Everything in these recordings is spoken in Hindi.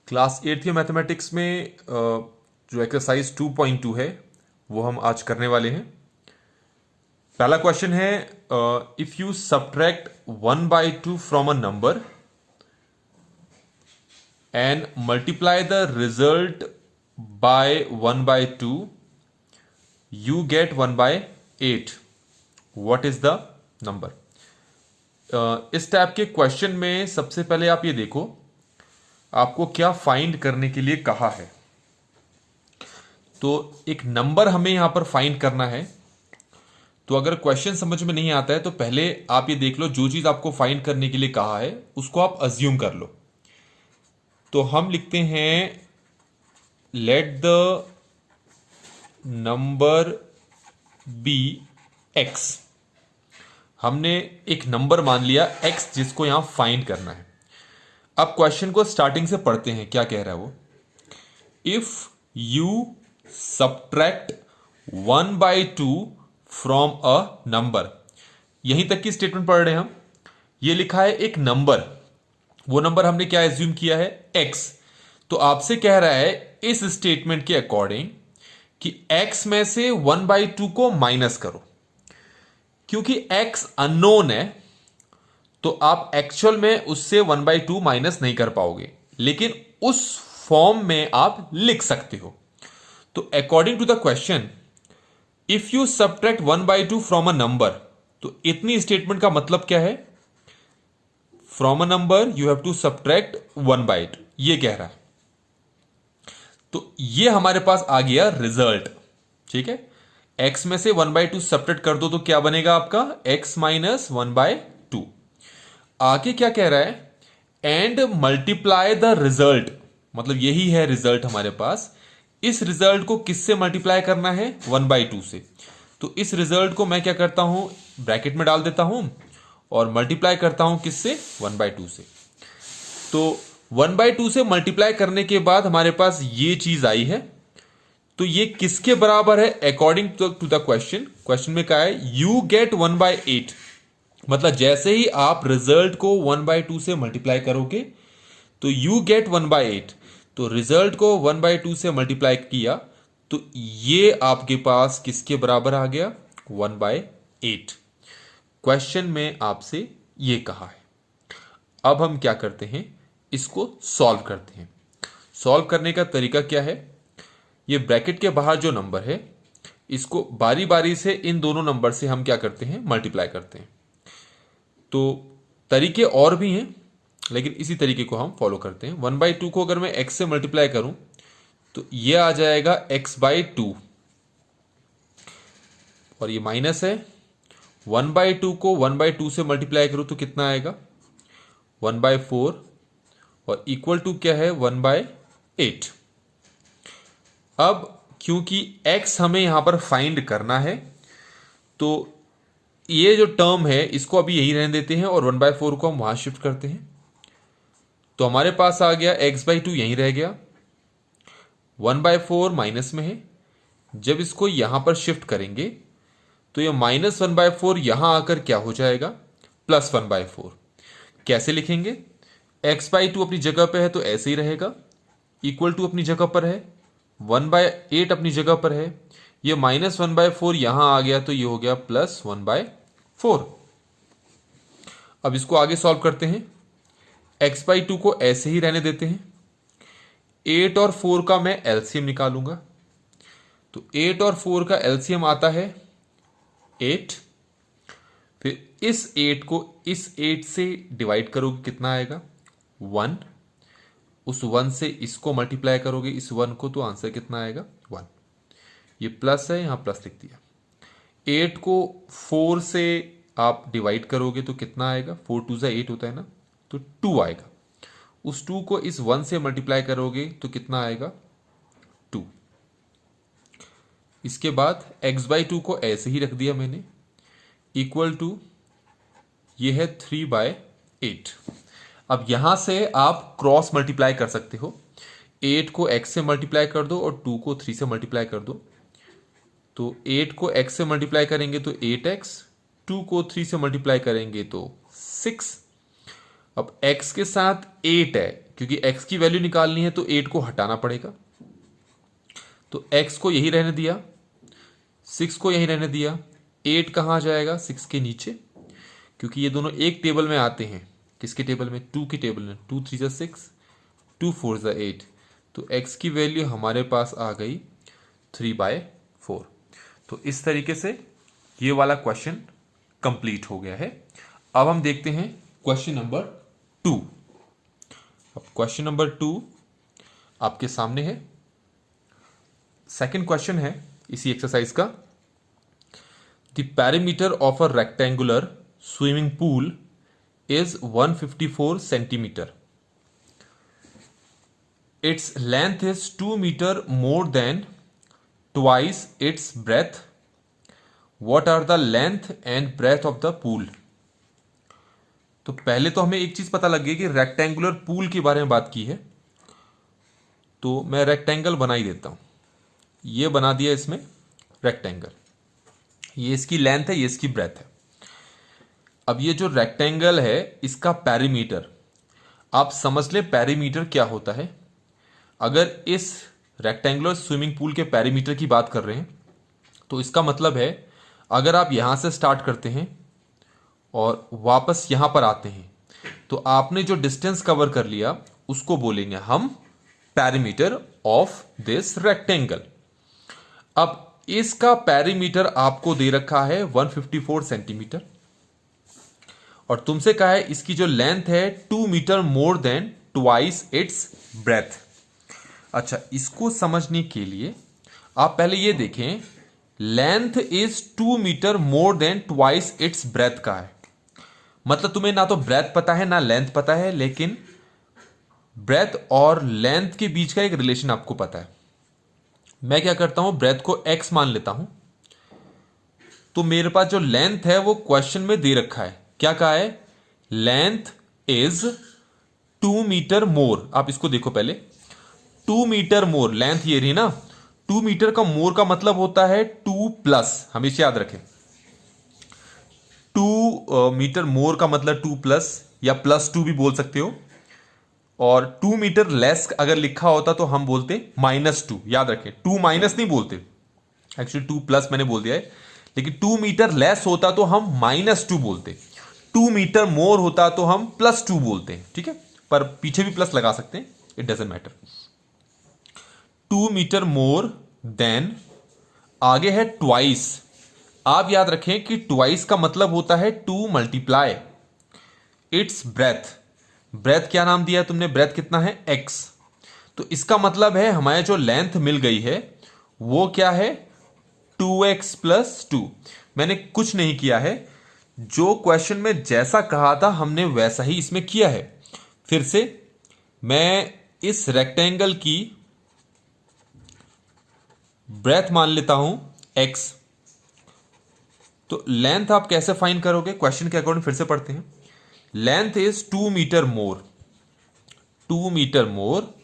क्लास 8th मैथमेटिक्स में जो एक्सरसाइज 2.2 है वो हम आज करने वाले हैं। पहला क्वेश्चन है, if you subtract 1/2 from a number and multiply the result by 1/2 you get 1/8। What is the number? इस टाइप के क्वेश्चन में सबसे पहले आप ये देखो आपको क्या फाइंड करने के लिए कहा है। तो एक नंबर हमें यहां पर फाइंड करना है। तो अगर क्वेश्चन समझ में नहीं आता है तो पहले आप ये देख लो जो चीज आपको फाइंड करने के लिए कहा है उसको आप अज्यूम कर लो। तो हम लिखते हैं let the number B X. हमने एक नंबर मान लिया एक्स जिसको यहां फाइंड करना है। अब क्वेश्चन को स्टार्टिंग से पढ़ते हैं, क्या कह रहा है वो। If you subtract 1/2 from a number, यहीं तक की स्टेटमेंट पढ़ रहे हैं हम। ये लिखा है एक नंबर, वो नंबर हमने क्या एज्यूम किया है, एक्स। तो आपसे कह रहा है इस स्टेटमेंट के अकॉर्डिंग कि एक्स में से 1/2 को माइनस करो। क्योंकि एक्स अननोन है तो आप एक्चुअल में उससे 1/2 माइनस नहीं कर पाओगे, लेकिन उस फॉर्म में आप लिख सकते हो। तो according to the question, if you subtract 1/2 from a number, तो इतनी स्टेटमेंट का मतलब क्या है, from a number you have to subtract 1/2, ये कह रहा है। तो ये हमारे पास आ गया रिजल्ट। ठीक है, एक्स में से 1/2 सब्ट्रैक्ट कर दो तो क्या बनेगा आपका, एक्स माइनस 1/2। आगे क्या कह रहा है, एंड मल्टीप्लाई द रिजल्ट, मतलब यही है रिजल्ट हमारे पास। इस रिजल्ट को किससे मल्टीप्लाई करना है, 1/2 से। तो इस रिजल्ट को मैं क्या करता हूं, ब्रैकेट में डाल देता हूं और मल्टीप्लाई करता हूं किससे, 1/2 से। तो 1/2 से मल्टीप्लाई करने के बाद हमारे पास ये चीज आई है। तो ये किसके बराबर है, according to the question. Question में क्या है, यू गेट 1/8। मतलब जैसे ही आप रिजल्ट को 1/2 से मल्टीप्लाई करोगे तो यू गेट 1/8। तो रिजल्ट को 1/2 से मल्टीप्लाई किया तो ये आपके पास किसके बराबर आ गया, 1/8। क्वेश्चन में आपसे ये कहा है। अब हम क्या करते हैं, इसको सॉल्व करते हैं। सॉल्व करने का तरीका क्या है, ये ब्रैकेट के बाहर जो नंबर है इसको बारी बारी से इन दोनों नंबर से हम क्या करते हैं, मल्टीप्लाई करते हैं। तो तरीके और भी हैं लेकिन इसी तरीके को हम फॉलो करते हैं। 1/2 को अगर मैं x से मल्टीप्लाई करूं तो ये आ जाएगा x/2, और ये माइनस है। 1/2 को 1/2 से मल्टीप्लाई करूं तो कितना आएगा, 1/4, और इक्वल टू क्या है, 1/8। अब क्योंकि x हमें यहां पर फाइंड करना है तो ये जो टर्म है इसको अभी यही रहने देते हैं और 1/4 को हम वहां शिफ्ट करते हैं। तो हमारे पास आ गया x/2, यहीं रह गया। 1/4 माइनस में है, जब इसको यहां पर शिफ्ट करेंगे तो ये -1/4 यहां आकर क्या हो जाएगा, +1/4। कैसे लिखेंगे, x/2 अपनी जगह पे है तो ऐसे ही रहेगा, इक्वल टू अपनी जगह पर है, 1/8 अपनी जगह पर है, ये -1/4 यहां आ गया तो ये हो गया +1/4। अब इसको आगे सॉल्व करते हैं। x/2 को ऐसे ही रहने देते हैं। 8 और 4 का मैं एलसीएम निकालूंगा। तो 8 और 4 का एलसीएम आता है 8। फिर इस 8 को इस 8 से डिवाइड करोगे कितना आएगा, 1। उस 1 से इसको मल्टीप्लाई करोगे इस 1 को तो आंसर कितना आएगा, 1। ये प्लस है, यहां प्लस लिख दिया। 8 को 4 से आप डिवाइड करोगे तो कितना आएगा, 4 2 ज़ा 8 होता है ना, तो 2 आएगा। उस 2 को इस 1 से मल्टीप्लाई करोगे तो कितना आएगा, 2। इसके बाद x/2 को ऐसे ही रख दिया मैंने, इक्वल टू ये है 3/8। अब यहां से आप क्रॉस मल्टीप्लाई कर सकते हो। 8 को x से मल्टीप्लाई कर दो और 2 को 3 से मल्टीप्लाई कर दो। तो 8 को x से मल्टीप्लाई करेंगे तो 8x, 2 को 3 से मल्टीप्लाई करेंगे तो 6। अब x के साथ 8 है, क्योंकि x की वैल्यू निकालनी है तो 8 को हटाना पड़ेगा, तो x को यही रहने दिया, 6 को यही रहने दिया, 8 कहाँ जाएगा 6 के नीचे, क्योंकि ये दोनों एक टेबल में आते हैं। किसके टेबल में? 2 की टेबल में। 2 3 6, 2 4 8, तो x की वैल्यू हमारे पास आ गई 3/4। तो इस तरीके से ये वाला क्वेश्चन कंप्लीट हो गया है। अब हम देखते हैं क्वेश्चन नंबर 2। अब क्वेश्चन नंबर 2 आपके सामने है। सेकंड क्वेश्चन है इसी एक्सरसाइज का। The perimeter of a rectangular swimming pool is 154 centimetre. Its length is 2 meter more than twice its breadth. What are the length and breadth of the pool? तो पहले तो हमें एक चीज पता लग गई कि रेक्टेंगुलर पूल के बारे में बात की है, तो मैं रेक्टेंगल बना ही देता हूं। ये बना दिया इसमें रेक्टेंगल, ये इसकी लेंथ है, ये इसकी ब्रेथ है। अब ये जो रेक्टेंगल है इसका पेरीमीटर, आप समझ ले पेरीमीटर क्या होता है। अगर इस रेक्टेंगुलर स्विमिंग पूल के पेरीमीटर की बात कर रहे हैं तो इसका मतलब है अगर आप यहां से स्टार्ट करते हैं और वापस यहां पर आते हैं तो आपने जो डिस्टेंस कवर कर लिया उसको बोलेंगे हम पेरीमीटर ऑफ दिस रेक्टेंगल। अब इसका पेरीमीटर आपको दे रखा है 154 सेंटीमीटर और तुमसे कहा है इसकी जो लेंथ है 2 metre more than twice its breadth. अच्छा, इसको समझने के लिए आप पहले ये देखें, length is 2 metre more than twice its breadth का है। मतलब तुम्हें ना तो ब्रेथ पता है ना लेंथ पता है, लेकिन ब्रेथ और लेंथ के बीच का एक रिलेशन आपको पता है। मैं क्या करता हूं, ब्रेथ को x मान लेता हूं, तो मेरे पास जो लेंथ है वो क्वेश्चन में दे रखा है। क्या कहा है? Length is 2 metre more. आप इसको देखो पहले, 2 मीटर मोर लेंथ ये रही ना, 2 मीटर का मोर का मतलब होता है 2 प्लस, हमेशा याद रखें। 2 मीटर मोर का मतलब 2 प्लस या +2 भी बोल सकते हो, और 2 मीटर लेस अगर लिखा होता तो हम बोलते -2। याद रखें, 2 माइनस नहीं बोलते, एक्चुअली 2 प्लस मैंने बोल दिया है, लेकिन 2 मीटर लेस होता तो हम -2 बोलते, 2 मीटर मोर होता तो हम +2 बोलते हैं। ठीक है, पर पीछे भी प्लस लगा सकते हैं, it doesn't matter. 2 metre more than, आगे है ट्वाइस। आप याद रखें कि ट्वाइस का मतलब होता है 2 मल्टीप्लाई इट्स ब्रेथ। ब्रेथ क्या नाम दिया है तुमने? ब्रेथ कितना है? x। तो इसका मतलब है हमारे जो लेंथ मिल गई है वो क्या है? 2x + 2। मैंने कुछ नहीं किया है, जो क्वेश्चन में जैसा कहा था हमने वैसा ही इसमें किया है। फिर से मैं इस रेक्टेंगल की ब्रेथ मान लेता हूं x। तो लेंथ आप कैसे फाइंड करोगे? क्वेश्चन के अकॉर्डिंग फिर से पढ़ते हैं। Length is 2 metre more, 2 metre more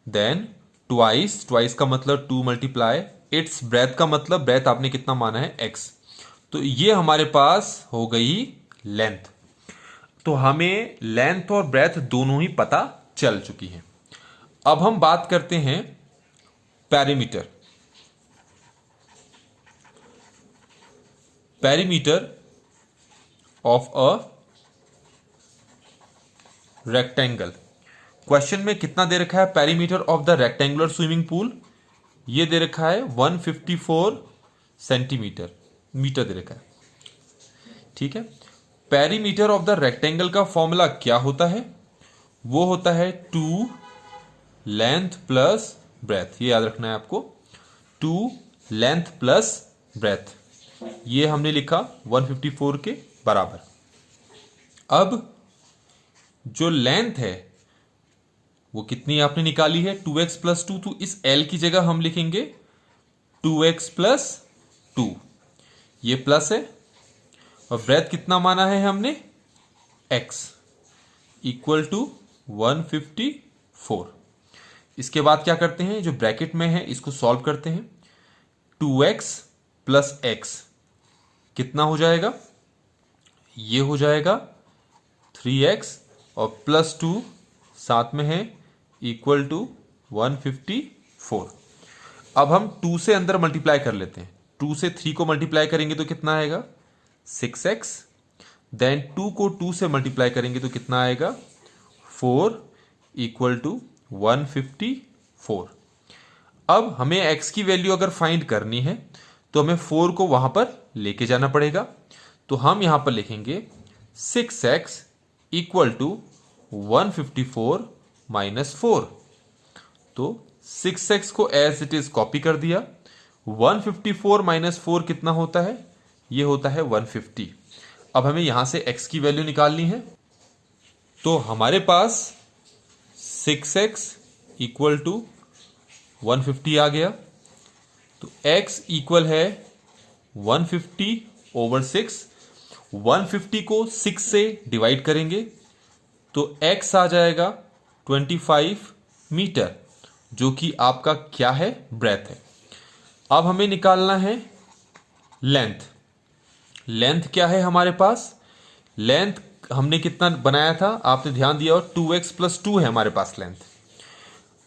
than twice, twice का मतलब 2 मल्टीप्लाई इट्स ब्रेथ का मतलब ब्रेथ आपने कितना माना है? x। तो ये हमारे पास हो गई लेंथ। तो हमें लेंथ और ब्रेथ दोनों ही पता चल चुकी है। अब हम बात करते हैं perimeter. Perimeter of a rectangle. Question में कितना दे रखा है? Perimeter of the rectangular swimming pool, ये दे रखा है 154 सेंटीमीटर, मीटर दे रखा है। ठीक है, पेरीमीटर ऑफ द रेक्टेंगल का फॉर्मूला क्या होता है? वो होता है 2 लेंथ प्लस ब्रेथ। ये याद रखना है आपको, 2 लेंथ प्लस ब्रेथ। ये हमने लिखा 154 के बराबर। अब जो लेंथ है वो कितनी आपने निकाली है? 2x + 2। तो इस l की जगह हम लिखेंगे 2x + 2। ये प्लस है, और ब्रेथ कितना माना है हमने? x = 154। इसके बाद क्या करते हैं? जो ब्रैकेट में है इसको सॉल्व करते हैं। 2x + x कितना हो जाएगा? ये हो जाएगा 3x, और +2 साथ में है इक्वल टू 154। अब हम 2 से अंदर मल्टीप्लाई कर लेते हैं। 2 से 3 को मल्टीप्लाई करेंगे तो कितना आएगा 6x, देन 2 को 2 से मल्टीप्लाई करेंगे तो कितना आएगा 4 इक्वल टू 154। अब हमें x की वैल्यू अगर फाइंड करनी है तो हमें 4 को वहां पर लेके जाना पड़ेगा। तो हम यहां पर लिखेंगे 6x इक्वल टू 154 माइनस 4। तो 6x को एज इट इज कॉपी कर दिया। 154 माइनस 4 कितना होता है, ये होता है 150। अब हमें यहां से x की वैल्यू निकालनी है। तो हमारे पास 6x इक्वल टू 150 आ गया। तो x इक्वल है 150 ओवर 6। 150 को 6 से डिवाइड करेंगे तो x आ जाएगा 25 मीटर, जो कि आपका क्या है, ब्रेथ है। अब हमें निकालना है लेंथ। लेंथ क्या है हमारे पास, लेंथ हमने कितना बनाया था आपने ध्यान दिया, और 2x + 2 है हमारे पास लेंथ।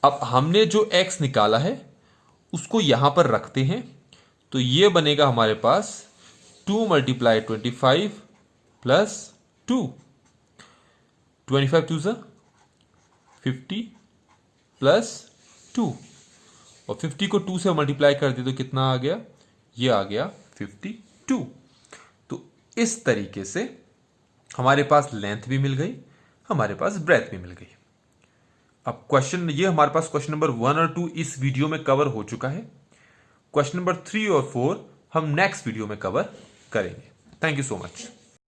अब हमने जो x निकाला है उसको यहां पर रखते हैं, तो ये बनेगा हमारे पास 2 × 25 + 2। 25 2 ज़ा 50 + 2, और 50 को 2 से मल्टीप्लाई कर दिए तो कितना आ गया, ये आ गया 52। तो इस तरीके से हमारे पास लेंथ भी मिल गई, हमारे पास ब्रेथ भी मिल गई। अब क्वेश्चन, ये हमारे पास क्वेश्चन नंबर 1 और 2 इस वीडियो में कवर हो चुका है। क्वेश्चन नंबर 3 और 4 हम नेक्स्ट वीडियो में कवर करेंगे। Thank you so much.